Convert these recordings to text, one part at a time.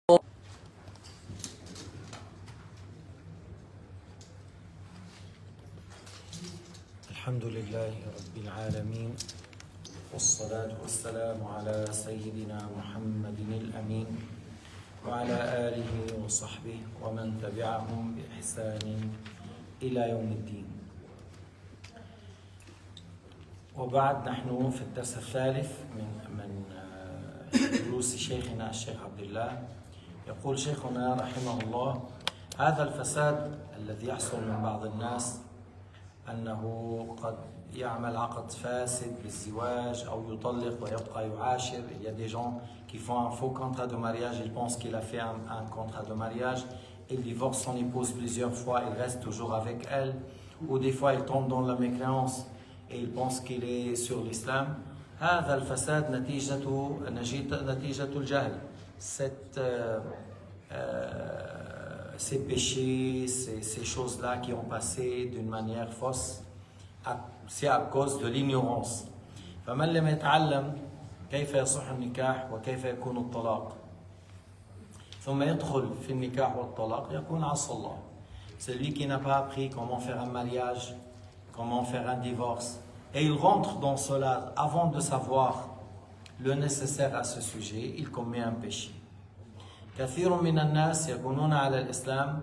الحمد لله رب العالمين والصلاة والسلام على سيدنا محمد الأمين وعلى آله وصحبه ومن تبعهم بإحسان إلى يوم الدين. وبعد نحن في الدرس الثالث من دروس شيخنا الشيخ عبد الله. يقول شيخنا رحمه الله: هذا الفساد الذي يحصل من بعض الناس أنه قد يعمل عقد فاسد بالزواج أو يطلق ويبقى يعاشر. Il y a des gens qui font un faux contrat de mariage, ils pensent qu'il a fait un contrat de mariage, il divorce son épouse plusieurs fois, il reste toujours avec elle, ou des fois il tombe dans la mécréance et il pense qu'il est sur l'islam. هذا الفساد نتيجة الجهل. Ces péchés, ces choses-là qui ont passé d'une manière fausse, c'est à cause de l'ignorance. فمن لم يتعلم كيف يصح النكاح وكيف يكون الطلاق ثم يدخل في النكاح والطلاق يكون عصى الله. Celui qui n'a pas appris comment faire un mariage, comment faire un divorce, et il rentre dans cela avant de savoir le nécessaire à ce sujet, il commet un péché. كثير من الناس يكونون على الإسلام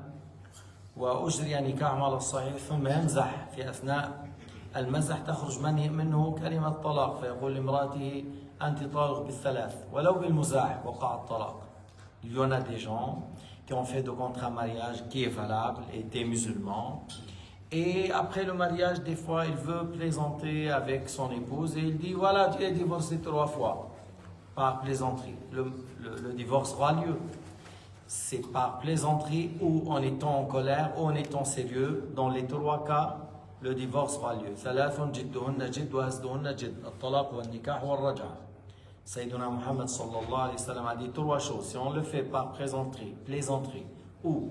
وأجري نكاحهم على الصحيح ثم يمزح في أثناء المزح تخرج منه كلمة طلاق فيقول لامرأته أنت طالق بالثلاث ولو بالمزاح وقع الطلاق. Il y en a des gens qui ont fait de contrat mariage qui est valable, étaient musulmans, et après le mariage des fois il veut plaisanter avec son épouse et il dit voilà tu es divorcé 3 fois. Par plaisanterie. Le divorce aura lieu. C'est par plaisanterie ou en étant en colère ou en étant sérieux. Dans les 3 cas, le divorce aura lieu. ثلاث جدهن جد وهزلهن جد الطلاق والنكاح والرجعة. Sayyiduna Muhammad sallallahu alayhi wa sallam a dit 3 choses. Si on le fait par plaisanterie ou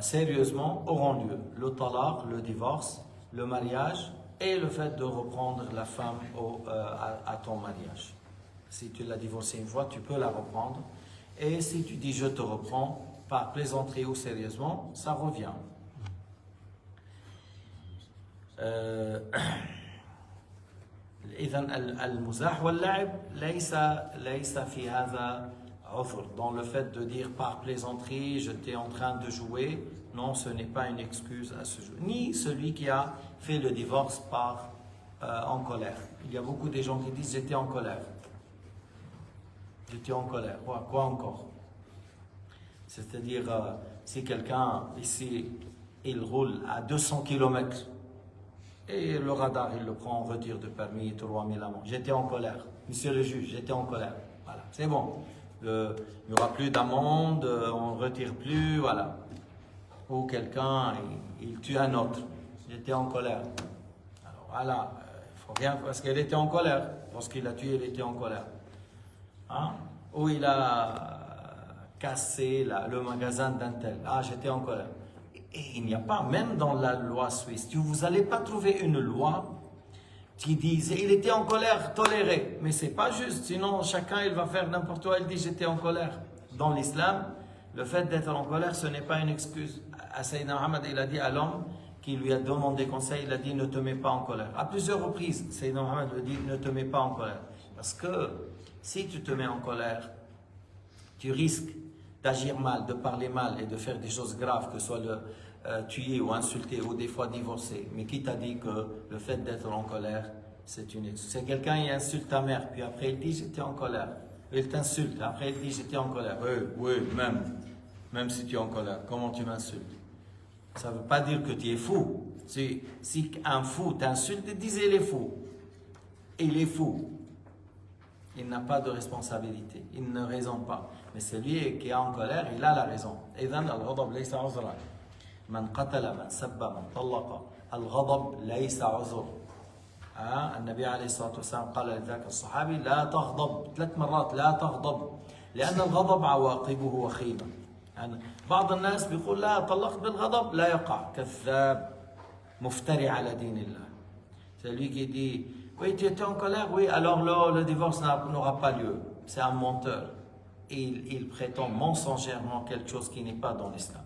sérieusement, auront lieu le talaq, le divorce, le mariage et le fait de reprendre la femme à ton mariage. Si tu l'as divorcée une fois, tu peux la reprendre. Et si tu dis je te reprends, par plaisanterie ou sérieusement, ça revient. إذن المزاح واللعب ليس في هذا عذر. Dans le fait de dire par plaisanterie, j'étais en train de jouer, non, ce n'est pas une excuse à ce jeu. Ni celui qui a fait le divorce en colère. Il y a beaucoup de gens qui disent j'étais en colère. J'étais en colère. Quoi encore? C'est-à-dire, si quelqu'un ici, il roule à 200 km et le radar, il le prend, on retire de permis, 3000 amendes. J'étais en colère. Monsieur le juge, j'étais en colère. Voilà, c'est bon. Il n'y aura plus d'amende, on ne retire plus, voilà. Ou quelqu'un, il tue un autre. J'étais en colère. Alors voilà, il faut rien, parce qu'elle était en colère. Lorsqu'il l'a tué, il était en colère. Hein? Ou il a cassé le magasin d'un tel. Ah, j'étais en colère. Et il n'y a pas, même dans la loi suisse, vous n'allez pas trouver une loi qui dise il était en colère, toléré. Mais c'est pas juste, sinon chacun il va faire n'importe quoi, il dit j'étais en colère. Dans l'islam, le fait d'être en colère, ce n'est pas une excuse. À Sayyidina Muhammad, il a dit à l'homme qui lui a demandé conseil, il a dit ne te mets pas en colère. À plusieurs reprises, Sayyidina Muhammad lui dit ne te mets pas en colère. Parce que si tu te mets en colère, tu risques d'agir mal, de parler mal et de faire des choses graves, que ce soit tuer ou insulter ou des fois divorcer. Mais qui t'a dit que le fait d'être en colère, c'est une excuse? C'est quelqu'un qui insulte ta mère, puis après il dit j'étais en colère. Il t'insulte, après il dit j'étais en colère. Oui, même si tu es en colère, comment tu m'insultes? Ça ne veut pas dire que tu es fou. Si un fou t'insulte, disait il est fou. Il est fou. Il n'a pas de responsabilité. Il ne raisonne pas. Mais celui qui est en colère, il a la raison. إذن الغضب ليس عذرا. من قتل من سب من طلق الغضب ليس عذر. النبي عليه الصلاة والسلام قال لذاك الصحابي لا تغضب 3 مرات لا تغضب لأن الغضب عواقبه وخيمة. يعني بعض الناس بيقول لا طلقت بالغضب لا يقع كذاب مفتري على دين الله. Celui qui dit oui tu étais en colère, oui alors le divorce n'aura pas lieu. C'est un menteur. il prétend mensongèrement quelque chose qui n'est pas dans l'islam.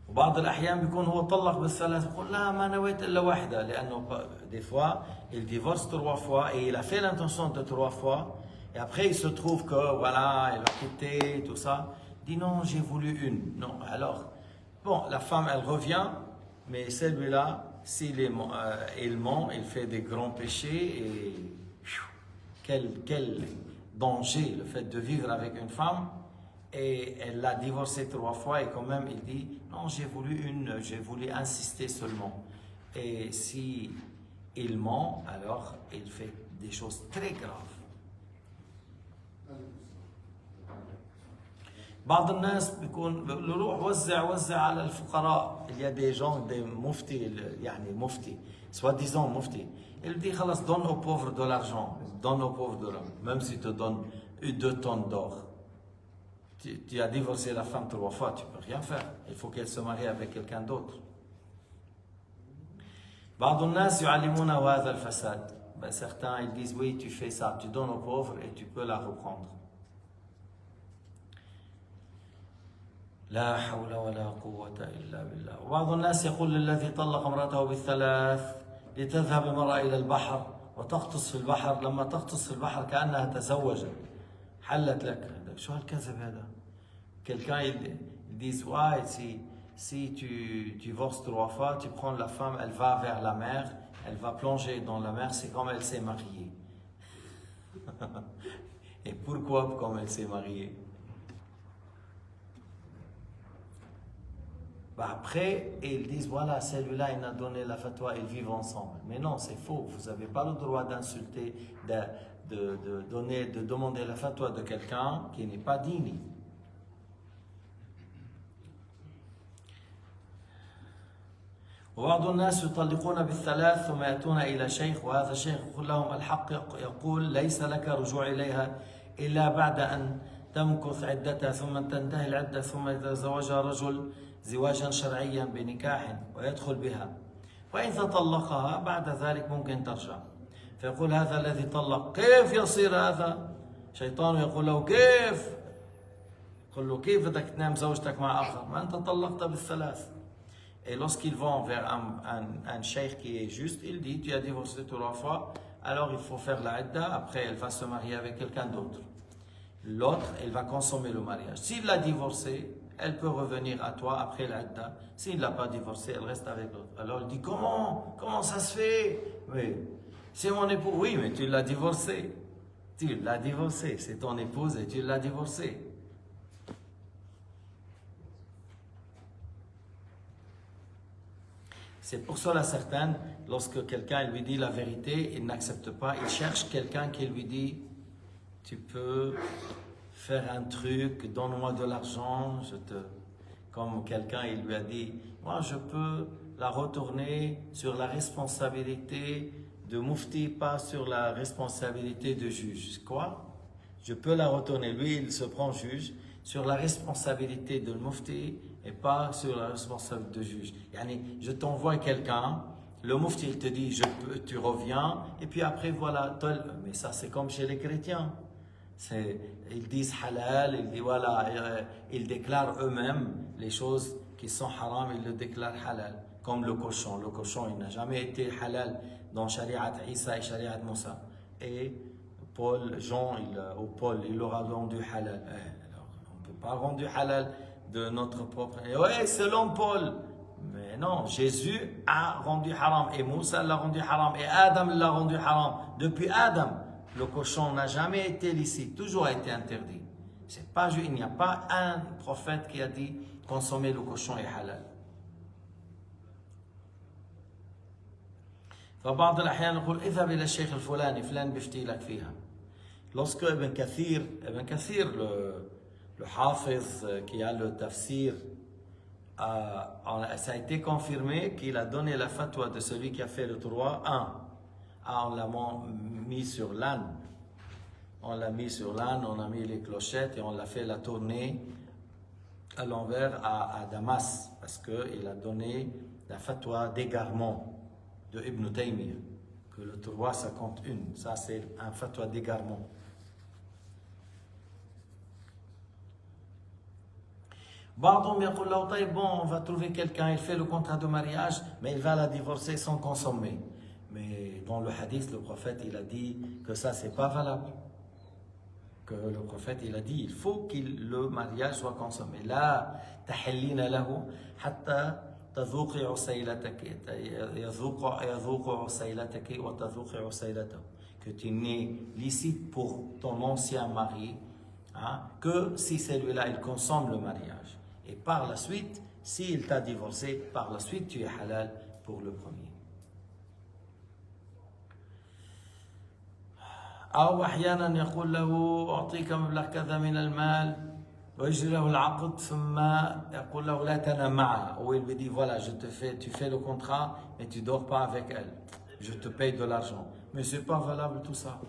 وبعض الأحيان بيكون هو طلق بالثلاث يقول لا ما نويت إلا واحدة لأنه des fois il divorce 3 fois et il a fait l'intention de 3 fois et après il se trouve que voilà il va quitter tout ça il dit non j'ai voulu une non alors bon la femme elle revient mais celui-là s'il est, il ment il fait des grands péchés et quel danger le fait de vivre avec une femme. Et elle l'a divorcé 3 fois et quand même il dit non j'ai voulu insister seulement. Et si il ment alors il fait des choses très graves. بعض الناس بيكون بيقول له روح وزع على الفقراء. Il y a des gens des mufti يعني mufti soi-disant mufti il dit خلاص donne aux pauvres de l'argent donne aux pauvres de l'argent même si tu donnes 2 tonnes d'or. Tu as divorcé la femme 3 fois, tu ne peux rien faire. Il faut qu'elle se marie avec quelqu'un d'autre. Certains ils disent oui, tu fais ça, tu donnes aux pauvres et tu peux la reprendre. لا حول ولا قوة إلا بالله. وبعض الناس يقول للذي طلق امرأته بالثلاث لتذهب المرأة إلى البحر وتغطس في البحر لما تغطس في البحر كأنها تزوجت حلت لك. شو هالكذب هذا؟ Quelqu'un ils disent ouais si tu divorces 3 fois, tu prends la femme, elle va vers la mer, elle va plonger dans la mer, c'est comme elle s'est mariée. Et pourquoi comme elle s'est mariée? Après, ils disent voilà, celui-là il a donné la fatwa, ils vivent ensemble. Mais non, c'est faux. Vous n'avez pas le droit d'insulter, de demander la fatwa de quelqu'un qui n'est pas digne. وبعض الناس يطلقون بالثلاث ثم يأتون إلى شيخ وهذا الشيخ يقول لهم الحق يقول ليس لك رجوع إليها إلا بعد أن تمكث عدتها ثم تنتهي العدة ثم يتزوجها رجل زواجا شرعيا بنكاح ويدخل بها وإن تطلقها بعد ذلك ممكن ترجع. فيقول هذا الذي طلق كيف يصير هذا؟ شيطان يقول له كيف؟ يقول له كيف بدك تنام زوجتك مع آخر؟ ما أنت طلقت بالثلاث. Et lorsqu'ils vont vers un cheikh qui est juste, il dit tu as divorcé 3 fois, alors il faut faire la idda, après elle va se marier avec quelqu'un d'autre. L'autre, elle va consommer le mariage. S'il l'a divorcé, elle peut revenir à toi après l'idda. S'il ne l'a pas divorcé, elle reste avec l'autre. Alors il dit comment ça se fait? Oui. C'est mon époux. Oui, mais tu l'as divorcé. Tu l'as divorcé. C'est ton épouse et tu l'as divorcé. C'est pour cela certains, lorsque quelqu'un lui dit la vérité, il n'accepte pas. Il cherche quelqu'un qui lui dit tu peux faire un truc, donne-moi de l'argent, comme quelqu'un il lui a dit moi je peux la retourner sur la responsabilité de mufti, pas sur la responsabilité de juge. Quoi? Je peux la retourner. Lui, il se prend juge sur la responsabilité de mufti et pas sur la responsabilité de juge. Yani, je t'envoie quelqu'un, le mufti il te dit tu reviens, et puis après voilà. Mais ça c'est comme chez les chrétiens. Ils disent halal, ils disent voilà, ils déclarent eux-mêmes les choses qui sont haram, ils le déclarent halal. Comme le cochon. Le cochon, il n'a jamais été halal dans Shariat Isa et Shariat Moussa. Et Jean, il l'aura rendu halal. Alors, on ne peut pas rendre halal de notre propre. Et ouais, selon Paul. Mais non, Jésus a rendu haram. Et Moussa l'a rendu haram. Et Adam l'a rendu haram. Depuis Adam, le cochon n'a jamais été licite, toujours a été interdit. Il n'y a pas un prophète qui a dit consommer le cochon est halal. فبعض الأحيان يقول اذهب إلى الشيخ الفلاني فلان بيفتي لك فيها. Lorsque Ibn Kathir le Hafiz qui a le tafsir, ça a été confirmé qu'il a donné la fatwa de celui qui a fait le droit. On l'a mis sur l'âne. On l'a mis sur l'âne, on a mis les clochettes et on l'a fait la tournée à l'envers à Damas parce qu'il a donné la fatwa d'égarement de Ibn Taymiyyah, que le 3 ça compte une. Ça c'est un fatwa d'égarement. Bardon يقول له طيب bon, on va trouver quelqu'un, il fait le contrat de mariage, mais il va la divorcer sans consommer. Mais dans le hadith, le prophète il a dit que ça c'est pas valable. Que le prophète il a dit il faut que le mariage soit consommé. La tahillina lahu hatta تذوقي عسيلتك يذوق عسيلتك وتذوقي عسيلته, que tu n'es licite pour ton ancien mari, hein, que si celui-là il consomme le mariage, et par la suite s'il t'a divorcé, par la suite tu es halal pour le premier. أو أحيانا يقول له أعطيك مبلغ كذا من المال ويجري له العقد ثم يقول له لا تنام معها, ou il lui dit voilà tu fais le contrat mais tu dors pas avec elle, je te paye de l'argent, mais c'est pas valable tout ça.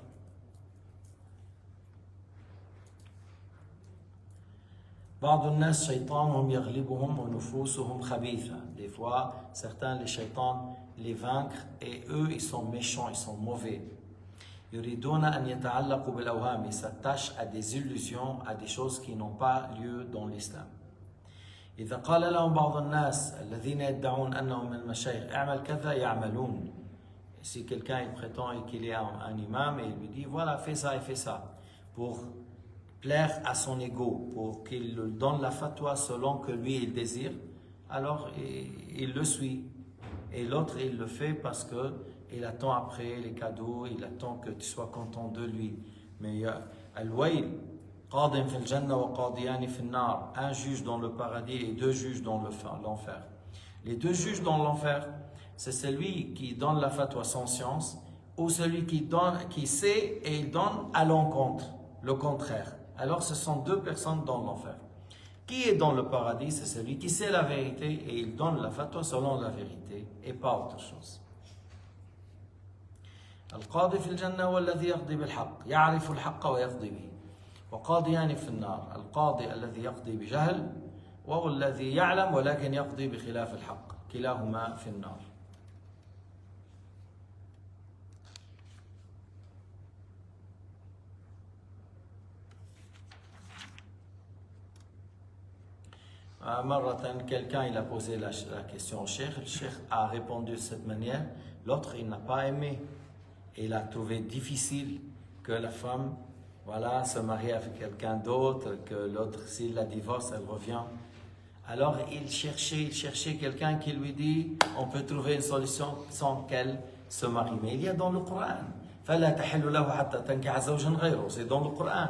بعض الناس شيطانهم يغلبهم ونفوسهم خبيثة. Des fois certains les shaitans les vaincent et eux ils sont méchants, ils sont mauvais. يريدون أن يتعلقوا بالأوهام, ils s'attachent à des illusions, à des choses qui n'ont pas lieu dans l'islam. إذا قال لهم بعض الناس الذين يدعون أنهم من المشايخ اعمل كذا يعملون. Si quelqu'un il prétend qu'il est un imam et il lui dit voilà fais ça et fais ça, pour plaire à son ego, pour qu'il donne la fatwa selon que lui il désire, alors il le suit. Et l'autre il le fait parce que il attend après les cadeaux, il attend que tu sois content de lui. Mais il y a al-wayl, qadin fil janna wa qadiyani fil nar, un juge dans le paradis et deux juges dans l'enfer. Les deux juges dans l'enfer, c'est celui qui donne la fatwa sans science, ou celui qui sait et il donne à l'encontre, le contraire. Alors ce sont deux personnes dans l'enfer. Qui est dans le paradis? C'est celui qui sait la vérité et il donne la fatwa selon la vérité et pas autre chose. القاضي في الجنة هو الذي يقضي بالحق يعرف الحق ويقضي به وقاضيان في النار القاضي الذي يقضي بجهل وهو الذي يعلم ولكن يقضي بخلاف الحق كلاهما في النار. مرة quelqu'un il a posé la question au cheikh, le cheikh a répondu de cette manière, l'autre il n'a pas aimé. Il a trouvé difficile que la femme voilà, se marie avec quelqu'un d'autre, que l'autre, s'il la divorce, elle revient. Alors il cherchait quelqu'un qui lui dit on peut trouver une solution sans qu'elle se marie. Mais il y a dans le Coran. فَلَا تَحِلُّ لَهُ حَتَّى تَنْكِحَ زَوْجًا غَيْرَهُ. C'est dans le Coran.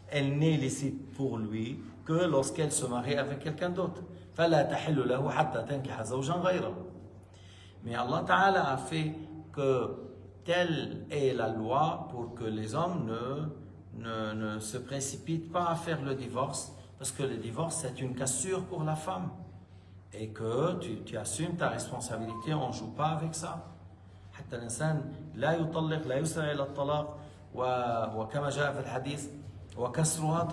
Elle n'est licite pour lui que lorsqu'elle se marie avec quelqu'un d'autre. فَلَا تَحِلُّ لَهُ حَتَّى تَنْكِحَ زَوْجًا غَيْرَهُ. Mais Allah Ta'ala a fait que telle est la loi pour que les hommes ne se précipitent pas à faire le divorce, parce que le divorce c'est une cassure pour la femme et que tu assumes ta responsabilité, on ne joue pas avec ça. حتى الإنسان لا يطلق لا يسرع إلى الطلاق وكما جاء في الحديث وكسرها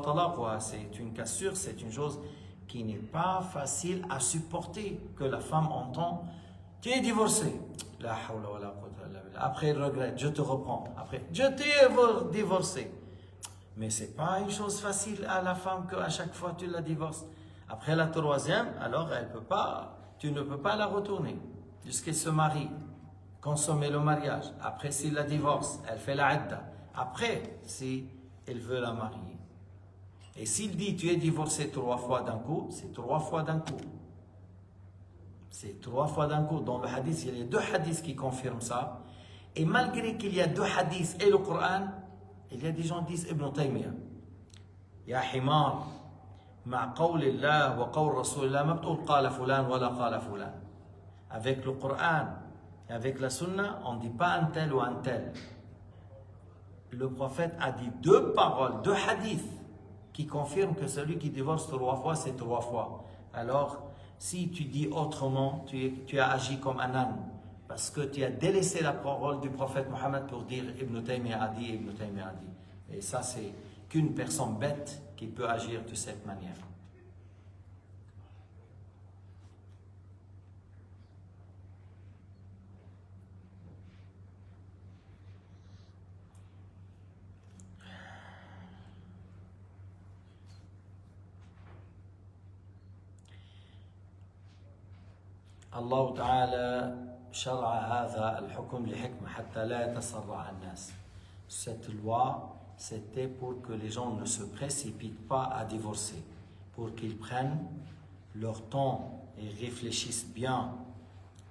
طلاقها. C'est une cassure, c'est une chose qui n'est pas facile à supporter, que la femme entend tu es divorcé. La hawla wa la quwwata illa billah. Après, il regrette, je te reprends. Après, je t'ai divorcé. Mais ce n'est pas une chose facile à la femme qu'à chaque fois tu la divorces. Après la troisième, alors tu ne peux pas la retourner jusqu'à se marie, consommer le mariage. Après, s'il la divorce, elle fait la idda. Après, si elle veut la marier. Et s'il dit tu es divorcé 3 fois d'un coup, c'est 3 fois d'un coup. C'est 3 fois d'un coup. Dans le hadith, il y a 2 hadiths qui confirment ça. Et malgré qu'il y a 2 hadiths et le Coran, il y a des gens qui disent Ibn Taymiyyah. Ya himar, ma qawlillah wa qawl rasulillah, ma b'toul qala fulan wa la qala fulan. Avec le Coran et avec la Sunna, on ne dit pas un tel ou un tel. Le prophète a dit 2 paroles, 2 hadiths qui confirment que celui qui divorce 3 fois, c'est 3 fois. Alors, si tu dis autrement, tu as agi comme un âne, parce que tu as délaissé la parole du prophète Mohammed pour dire Ibn Taymiyyah a dit, Ibn Taymiyyah a dit. Et ça, c'est qu'une personne bête qui peut agir de cette manière. Allah Ta'ala شرع هذا الحكم لحكمة حتى لا يتسرع الناس. Cette loi, c'était pour que les gens ne se précipitent pas à divorcer, pour qu'ils prennent leur temps et réfléchissent bien.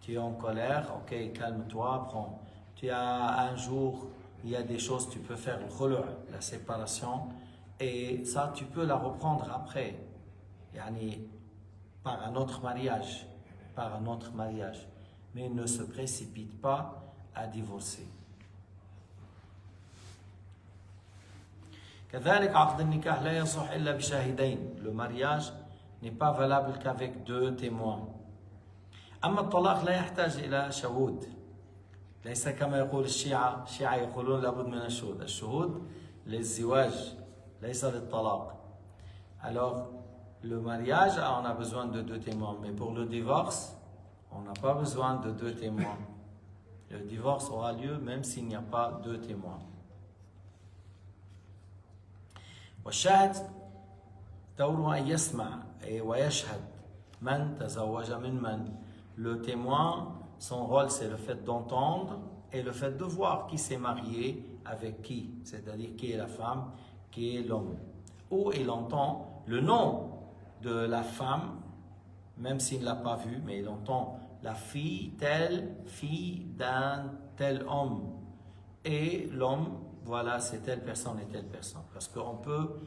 Tu es en colère, ok, calme-toi, prends. Tu as un jour, il y a des choses, tu peux faire le khulu', la séparation, et ça, tu peux la reprendre après, yani, par un autre mariage, mais ne se précipite pas à divorcer. كذلك عقد النكاح لا يصح إلا بشاهدين. Le mariage n'est pas valable qu'avec 2 témoins. أما الطلاق لا يحتاج إلى شهود. ليس كما يقول الشيعة يقولون لابد من الشهود. الشهود للزواج ليس للطلاق. Alors le mariage, on a besoin de 2 témoins, mais pour le divorce, on n'a pas besoin de 2 témoins. Le divorce aura lieu même s'il n'y a pas 2 témoins. والشاهد دوره أن يسمع ويشهد من تزوج ممن. Le témoin, son rôle c'est le fait d'entendre et le fait de voir qui s'est marié avec qui, c'est-à-dire qui est la femme, qui est l'homme. Ou il entend le nom de la femme, même s'il ne l'a pas vue, mais il entend la fille d'un tel homme. Et l'homme, voilà, c'est telle personne et telle personne. Parce qu'on peut,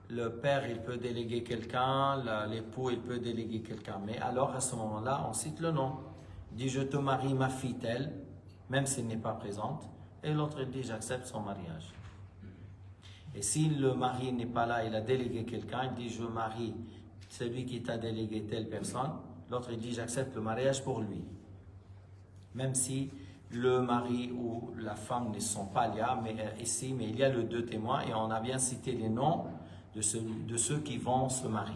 le père, il peut déléguer quelqu'un, l'époux, il peut déléguer quelqu'un. Mais alors, à ce moment-là, on cite le nom. Il dit, je te marie ma fille telle, même s'il n'est pas présente. Et l'autre, il dit, j'accepte son mariage. Et si le mari n'est pas là, il a délégué quelqu'un, il dit, je marie celui qui t'a délégué telle personne. L'autre, il dit, j'accepte le mariage pour lui. Même si le mari ou la femme ne sont pas là, mais ici, mais il y a les 2 témoins et on a bien cité les noms de ceux qui vont se marier.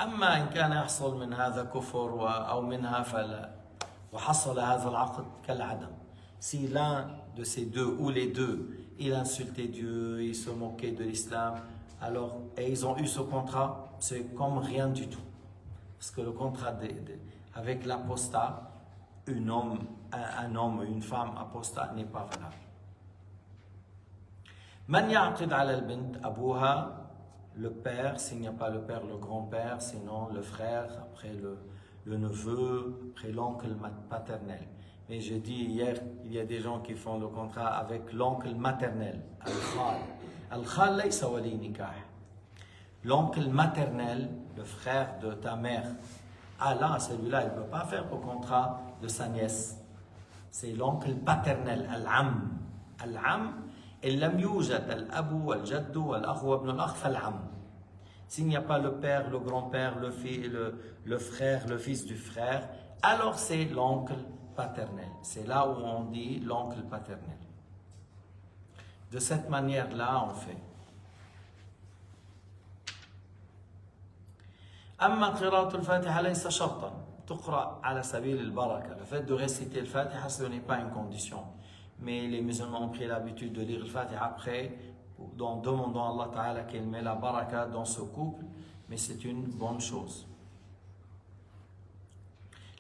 أما إن كان يحصل من هذا كفر أو منها فلا وحصل هذا العقد كالعدم. Si l'un de ces 2 ou les 2, il insultait Dieu, il se moquait de l'islam, alors, et ils ont eu ce contrat, c'est comme rien du tout. Parce que le contrat avec l'apostat, un homme ou une femme apostat n'est pas valable. Man ya'qid ala al-bint abuha, le père, s'il n'y a pas le père, le grand-père, sinon le frère, après le neveu, après l'oncle paternel. Mais je dis hier, il y a des gens qui font le contrat avec l'oncle maternel, al-khal. Al-khal laysa wali nikah. L'oncle maternel, le frère de ta mère, là, celui-là, il ne peut pas faire le contrat de sa nièce. C'est l'oncle paternel, al-am. Al-am, il lam yujad al-abu, al-jaddu, al-akhu, ibn al-akh, fal-am. S'il n'y a pas le père, le grand-père, le frère, le fils du frère, alors c'est l'oncle paternel. C'est là où on dit l'oncle paternel. De cette manière-là, on fait. أما قراءة الفاتحة ليس شرطا تقرأ على سبيل البركة. Le fait de réciter le Fatiha, ce n'est pas une condition. Mais les musulmans ont pris l'habitude de lire le Fatiha après, en demandant à Allah Ta'ala qu'il met la baraka dans ce couple, mais c'est une bonne chose.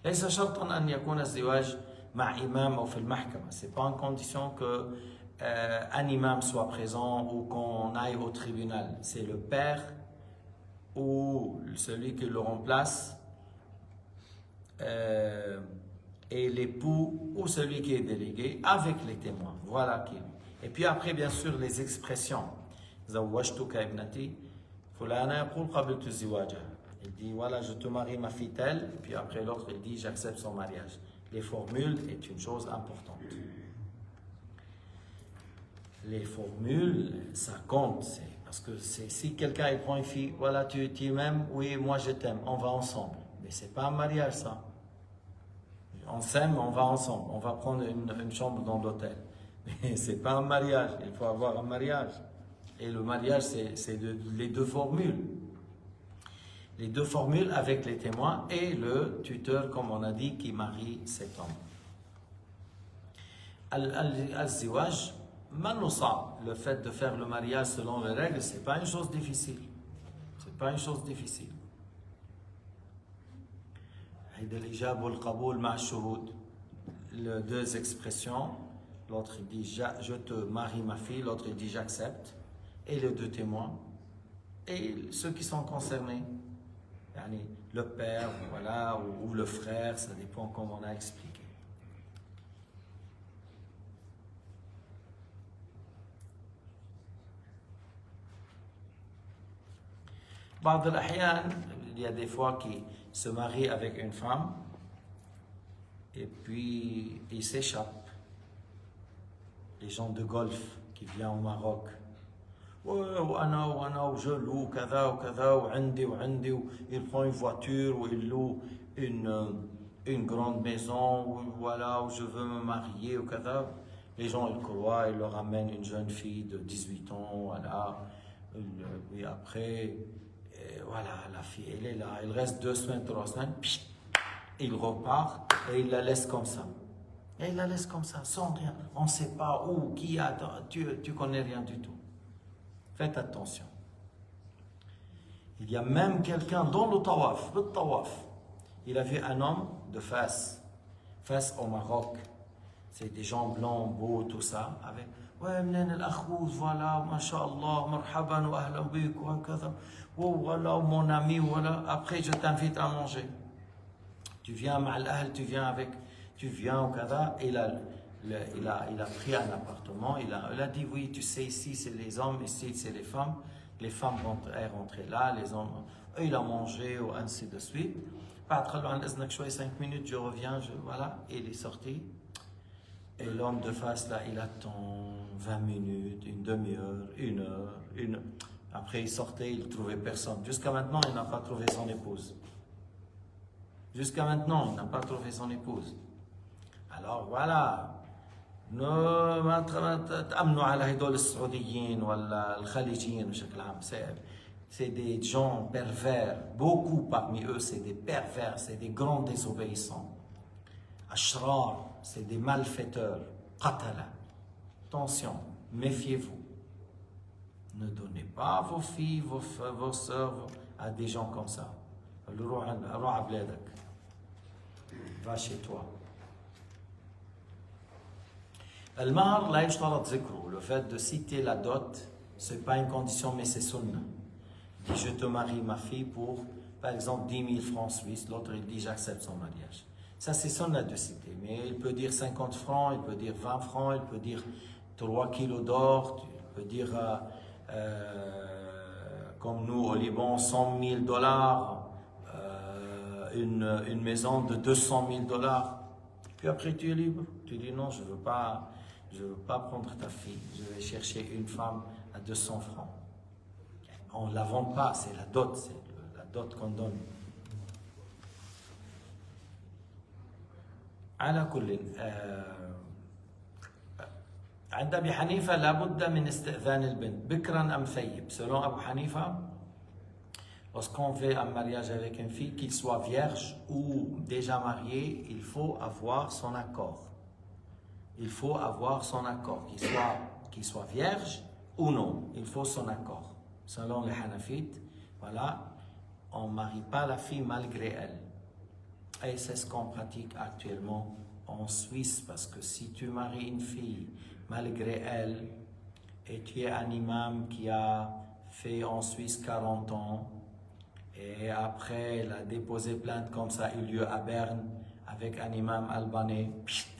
ليس شرطا أن يكون الزواج مع إمام أو في المحكمة. C'est pas une condition que un imam soit présent ou qu'on aille au tribunal. C'est le père ou celui qui le remplace et l'époux ou celui qui est délégué avec les témoins. Voilà qui. Et puis après, bien sûr, les expressions. زوجتك ابنتي فلانة يقول قبلت زواجها. Il dit voilà, je te marie ma fille telle. Et puis après l'autre, il dit j'accepte son mariage. Les formules est une chose importante. Les formules, ça compte. Parce que si quelqu'un il prend une fille, voilà, tu m'aimes, oui, moi je t'aime, on va ensemble. Mais c'est pas un mariage ça. On s'aime, on va ensemble. On va prendre une chambre dans l'hôtel. Mais c'est pas un mariage. Il faut avoir un mariage. Et le mariage, c'est les 2 formules. Les 2 formules avec les témoins et le tuteur, comme on a dit, qui marie cet homme. Al-ziwaj le fait de faire le mariage selon les règles, c'est pas une chose difficile. C'est pas une chose difficile. Les deux expressions, l'autre dit je te marie ma fille, l'autre dit j'accepte, et les deux témoins, et ceux qui sont concernés, le père, voilà, ou le frère, ça dépend comme on a expliqué. Il y a des fois qui se marient avec une femme et puis ils s'échappent. Les gens de golf qui viennent au Maroc. Je loue, il prend une voiture ou il loue une grande maison, ou voilà, où je veux me marier, ou les gens ils croient, ils leur amènent une jeune fille de 18 ans, voilà, et après, voilà, la fille elle est là, elle reste 2 semaines, 3 semaines, il repart et il la laisse comme ça. Et il la laisse comme ça, sans rien. On ne sait pas où, qui a, tu connais rien du tout. Faites attention. Il y a même quelqu'un dans le tawaf, il a vu un homme de Fès au Maroc. C'est des gens blancs, beaux, tout ça. Avec, ouais, voilà, masha'Allah, marhaban wa ahlan bik, wa kada. Voilà, mon ami, voilà. Après, je t'invite à manger. Tu viens tu viens au Kada. Il a pris un appartement. Il a dit, oui, tu sais, ici, c'est les hommes, ici, c'est les femmes. Les femmes rentraient là, les hommes, il a mangé, ou ainsi de suite. 5 minutes, je reviens, voilà, il est sorti. Et l'homme de face, là, il attend 20 minutes, une demi-heure, une heure. Après, il sortait, il ne trouvait personne. Jusqu'à maintenant, il n'a pas trouvé son épouse. Alors, voilà. C'est des gens pervers. Beaucoup parmi eux, c'est des pervers, c'est des grands désobéissants. Ashrar, c'est des malfaiteurs. Qatala. Attention, méfiez-vous. Ne donnez pas vos filles, vos sœurs à des gens comme ça. Va chez toi. Le fait de citer la dot, ce n'est pas une condition, mais c'est sunna. Il dit, je te marie ma fille pour, par exemple, 10 000 francs suisses. L'autre, il dit, j'accepte son mariage. Ça, c'est sunna de citer. Mais il peut dire 50 francs, il peut dire 20 francs, il peut dire 3 kilos d'or, il peut dire, comme nous au Liban, 100 000 $, une maison de 200 000 $. Puis après, tu es libre. Tu dis, non, je ne veux pas prendre ta fille, je vais chercher une femme à 200 francs. On ne la vend pas, c'est la dot qu'on donne. على كل عند أبي حنيفة لابد من استئذان البنت بكرا أم ثيب. Selon Abu Hanifa, lorsqu'on fait un mariage avec une fille, qu'il soit vierge ou déjà marié, il faut avoir son accord. Il faut avoir son accord, qu'il soit vierge ou non, il faut son accord. Selon les Hanafites, voilà, on ne marie pas la fille malgré elle. Et c'est ce qu'on pratique actuellement en Suisse, parce que si tu maries une fille malgré elle, et tu es un imam qui a fait en Suisse 40 ans, et après elle a déposé plainte comme ça, il y a eu lieu à Berne, avec un imam albanais,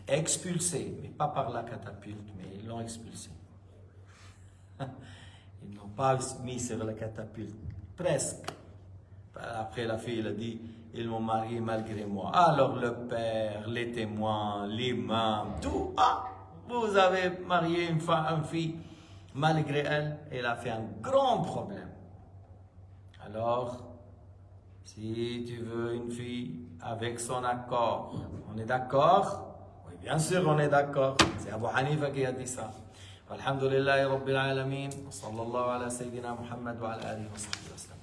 expulsé, mais pas par la catapulte, mais ils l'ont expulsé. Ils n'ont pas mis sur la catapulte, presque. Après la fille, elle a dit, ils m'ont marié malgré moi. Alors le père, les témoins, l'imam, tout, vous avez marié une fille malgré elle, elle a fait un grand problème. Alors, si tu veux une fille avec son accord, on est d'accord? Oui, bien sûr, on est d'accord. C'est Abu Hanifa qui a dit ça. Alhamdulillah Rabbil Alamin. Sallallahu ala Sayyidina Muhammad wa ala alihi wa sallam.